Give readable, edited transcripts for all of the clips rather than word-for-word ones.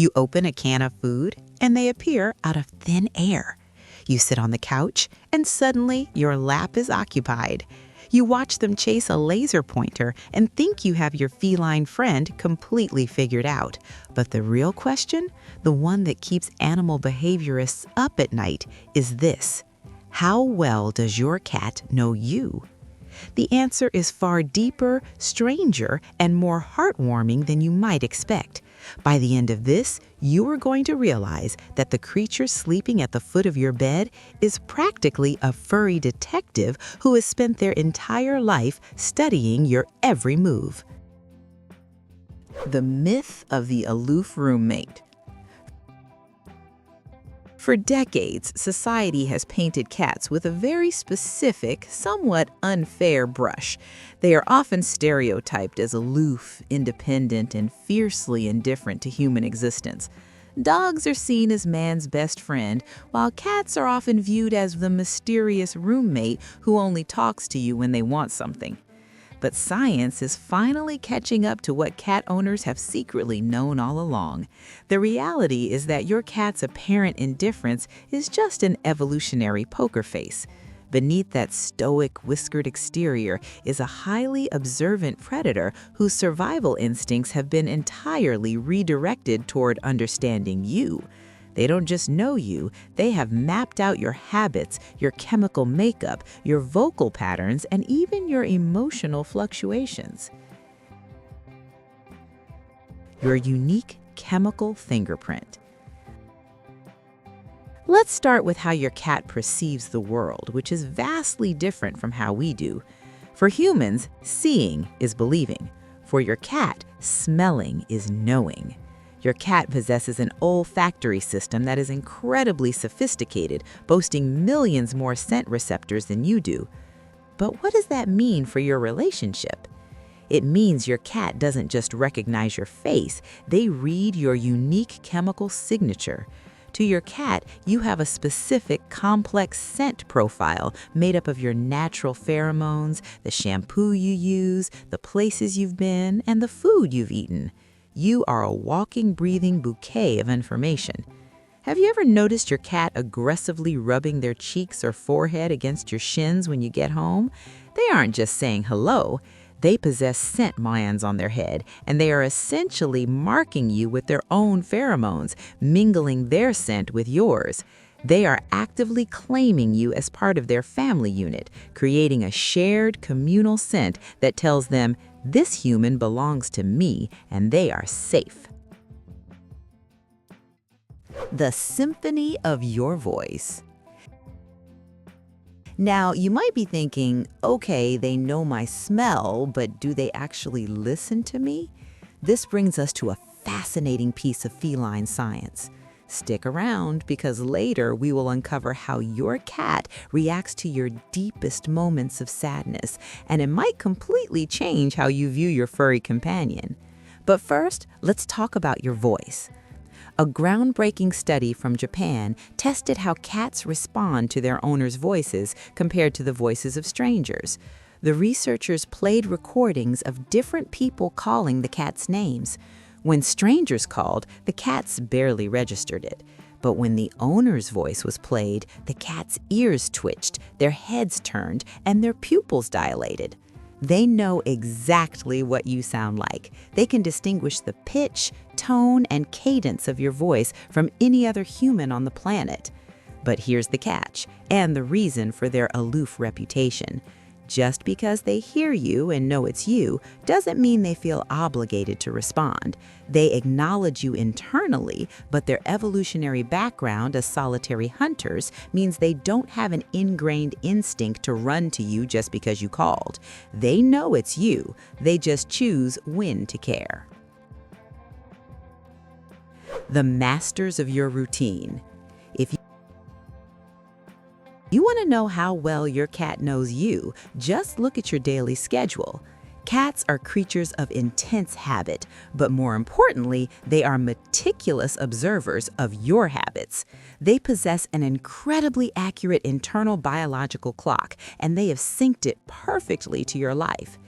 You open a can of food, and they appear out of thin air. You sit on the couch, and suddenly your lap is occupied. You watch them chase a laser pointer and think you have your feline friend completely figured out. But the real question, the one that keeps animal behaviorists up at night, is this: how well does your cat know you? The answer is far deeper, stranger, and more heartwarming than you might expect. By the end of this, you are going to realize that the creature sleeping at the foot of your bed is practically a furry detective who has spent their entire life studying your every move. The myth of the aloof roommate. For decades, society has painted cats with a very specific, somewhat unfair brush. They are often stereotyped as aloof, independent, and fiercely indifferent to human existence. Dogs are seen as man's best friend, while cats are often viewed as the mysterious roommate who only talks to you when they want something. But science is finally catching up to what cat owners have secretly known all along. The reality is that your cat's apparent indifference is just an evolutionary poker face. Beneath that stoic, whiskered exterior is a highly observant predator whose survival instincts have been entirely redirected toward understanding you. They don't just know you, they have mapped out your habits, your chemical makeup, your vocal patterns, and even your emotional fluctuations. Your unique chemical fingerprint. Let's start with how your cat perceives the world, which is vastly different from how we do. For humans, seeing is believing. For your cat, smelling is knowing. Your cat possesses an olfactory system that is incredibly sophisticated, boasting millions more scent receptors than you do. But what does that mean for your relationship? It means your cat doesn't just recognize your face, they read your unique chemical signature. To your cat, you have a specific, complex scent profile made up of your natural pheromones, the shampoo you use, the places you've been, and the food you've eaten. You are a walking, breathing bouquet of information. Have you ever noticed your cat aggressively rubbing their cheeks or forehead against your shins when you get home? They aren't just saying hello. They possess scent glands on their head, and they are essentially marking you with their own pheromones, mingling their scent with yours. They are actively claiming you as part of their family unit, creating a shared communal scent that tells them, this human belongs to me and they are safe. The symphony of your voice. Now, you might be thinking, okay, they know my smell, but do they actually listen to me? This brings us to a fascinating piece of feline science. Stick around, because later we will uncover how your cat reacts to your deepest moments of sadness, and it might completely change how you view your furry companion. But first, let's talk about your voice. A groundbreaking study from Japan tested how cats respond to their owners' voices compared to the voices of strangers. The researchers played recordings of different people calling the cat's names. When strangers called, the cats barely registered it. But when the owner's voice was played, the cat's ears twitched, their heads turned, and their pupils dilated. They know exactly what you sound like. They can distinguish the pitch, tone, and cadence of your voice from any other human on the planet. But here's the catch, and the reason for their aloof reputation. Just because they hear you and know it's you doesn't mean they feel obligated to respond. They acknowledge you internally, but their evolutionary background as solitary hunters means they don't have an ingrained instinct to run to you just because you called. They know it's you, they just choose when to care. The masters of your routine. If you want to know how well your cat knows you, just look at your daily schedule. Cats are creatures of intense habit, but more importantly, they are meticulous observers of your habits. They possess an incredibly accurate internal biological clock, and they have synced it perfectly to your life.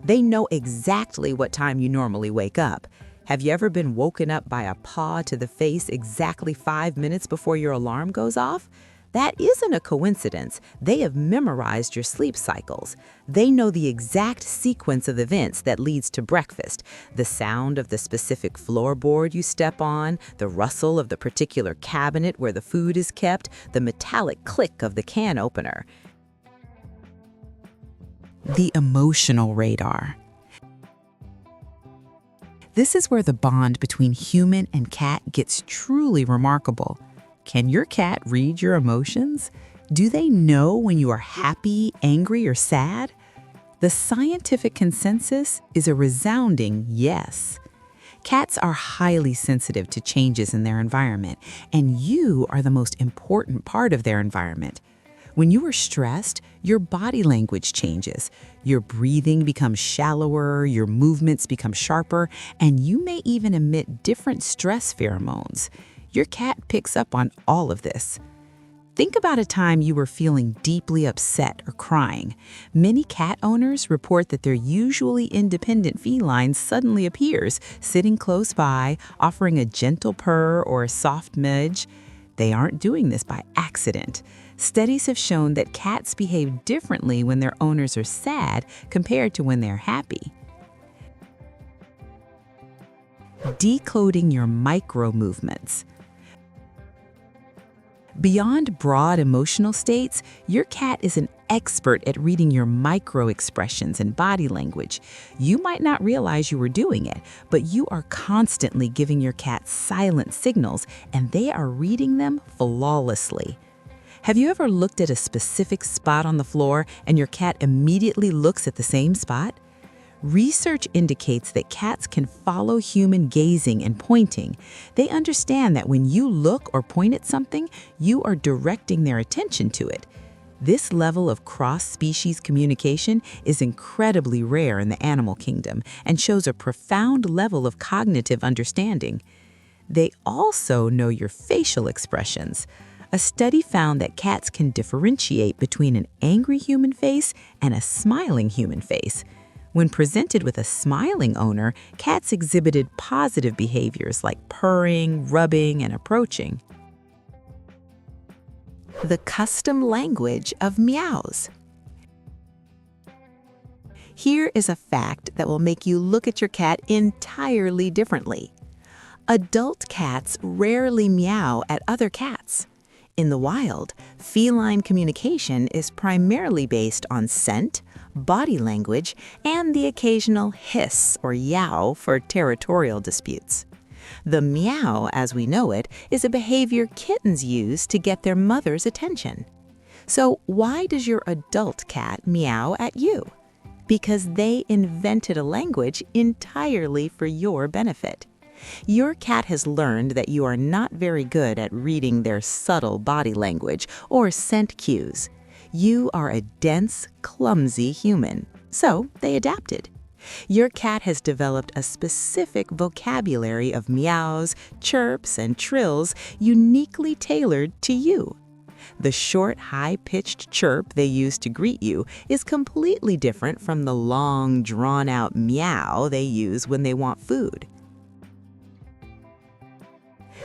They know exactly what time you normally wake up. Have you ever been woken up by a paw to the face exactly 5 minutes before your alarm goes off? That isn't a coincidence. They have memorized your sleep cycles. They know the exact sequence of events that leads to breakfast, the sound of the specific floorboard you step on, the rustle of the particular cabinet where the food is kept, the metallic click of the can opener. The emotional radar. This is where the bond between human and cat gets truly remarkable. Can your cat read your emotions? Do they know when you are happy, angry, or sad? The scientific consensus is a resounding yes. Cats are highly sensitive to changes in their environment, and you are the most important part of their environment. When you are stressed, your body language changes. Your breathing becomes shallower, your movements become sharper, and you may even emit different stress pheromones. Your cat picks up on all of this. Think about a time you were feeling deeply upset or crying. Many cat owners report that their usually independent feline suddenly appears, sitting close by, offering a gentle purr or a soft nudge. They aren't doing this by accident. Studies have shown that cats behave differently when their owners are sad compared to when they're happy. Decoding your micro movements. Beyond broad emotional states, your cat is an expert at reading your micro expressions and body language. You might not realize you were doing it, but you are constantly giving your cat silent signals, and they are reading them flawlessly. Have you ever looked at a specific spot on the floor and your cat immediately looks at the same spot? Research indicates that cats can follow human gazing and pointing. They understand that when you look or point at something, you are directing their attention to it. This level of cross-species communication is incredibly rare in the animal kingdom and shows a profound level of cognitive understanding. They also know your facial expressions. A study found that cats can differentiate between an angry human face and a smiling human face. When presented with a smiling owner, cats exhibited positive behaviors like purring, rubbing, and approaching. The custom language of meows. Here is a fact that will make you look at your cat entirely differently. Adult cats rarely meow at other cats. In the wild, feline communication is primarily based on scent, body language, and the occasional hiss or yowl for territorial disputes. The meow, as we know it, is a behavior kittens use to get their mother's attention. So why does your adult cat meow at you? Because they invented a language entirely for your benefit. Your cat has learned that you are not very good at reading their subtle body language or scent cues. You are a dense, clumsy human, so they adapted. Your cat has developed a specific vocabulary of meows, chirps, and trills uniquely tailored to you. The short, high-pitched chirp they use to greet you is completely different from the long, drawn-out meow they use when they want food.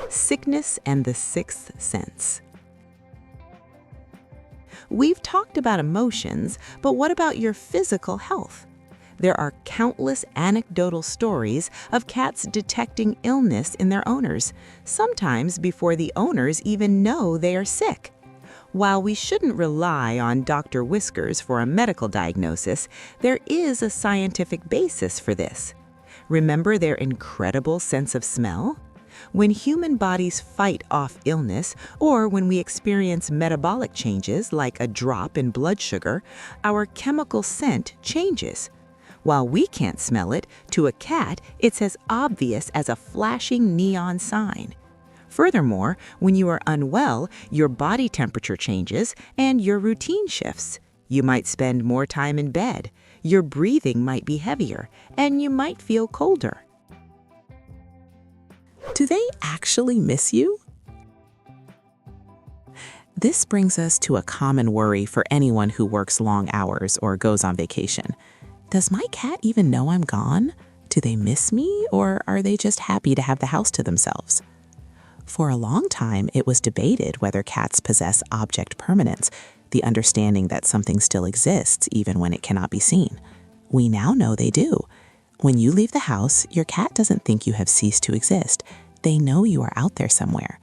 Sickness and the sixth sense. We've talked about emotions, but what about your physical health? There are countless anecdotal stories of cats detecting illness in their owners, sometimes before the owners even know they are sick. While we shouldn't rely on Dr. Whiskers for a medical diagnosis, there is a scientific basis for this. Remember their incredible sense of smell? When human bodies fight off illness, or when we experience metabolic changes like a drop in blood sugar, our chemical scent changes. While we can't smell it, to a cat, it's as obvious as a flashing neon sign. Furthermore, when you are unwell, your body temperature changes and your routine shifts. You might spend more time in bed, your breathing might be heavier, and you might feel colder. Do they actually miss you? This brings us to a common worry for anyone who works long hours or goes on vacation. Does my cat even know I'm gone? Do they miss me, or are they just happy to have the house to themselves? For a long time, it was debated whether cats possess object permanence, the understanding that something still exists even when it cannot be seen. We now know they do. When you leave the house, your cat doesn't think you have ceased to exist. They know you are out there somewhere.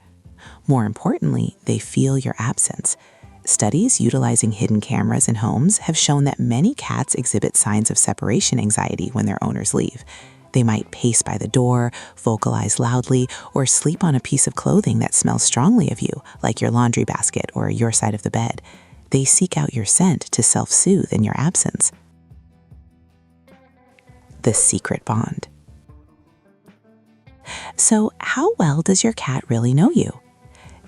More importantly, they feel your absence. Studies utilizing hidden cameras in homes have shown that many cats exhibit signs of separation anxiety when their owners leave. They might pace by the door, vocalize loudly, or sleep on a piece of clothing that smells strongly of you, like your laundry basket or your side of the bed. They seek out your scent to self-soothe in your absence. The secret bond. So, how well does your cat really know you?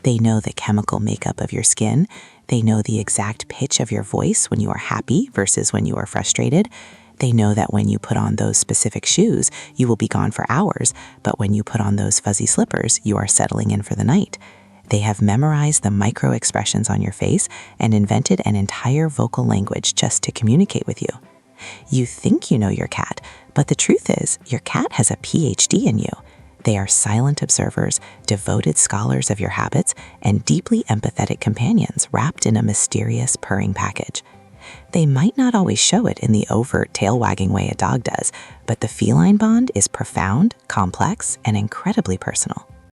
They know the chemical makeup of your skin. They know the exact pitch of your voice when you are happy versus when you are frustrated. They know that when you put on those specific shoes, you will be gone for hours, but when you put on those fuzzy slippers, you are settling in for the night. They have memorized the micro expressions on your face and invented an entire vocal language just to communicate with you. You think you know your cat, but the truth is, your cat has a PhD in you. They are silent observers, devoted scholars of your habits, and deeply empathetic companions wrapped in a mysterious purring package. They might not always show it in the overt tail-wagging way a dog does, but the feline bond is profound, complex, and incredibly personal.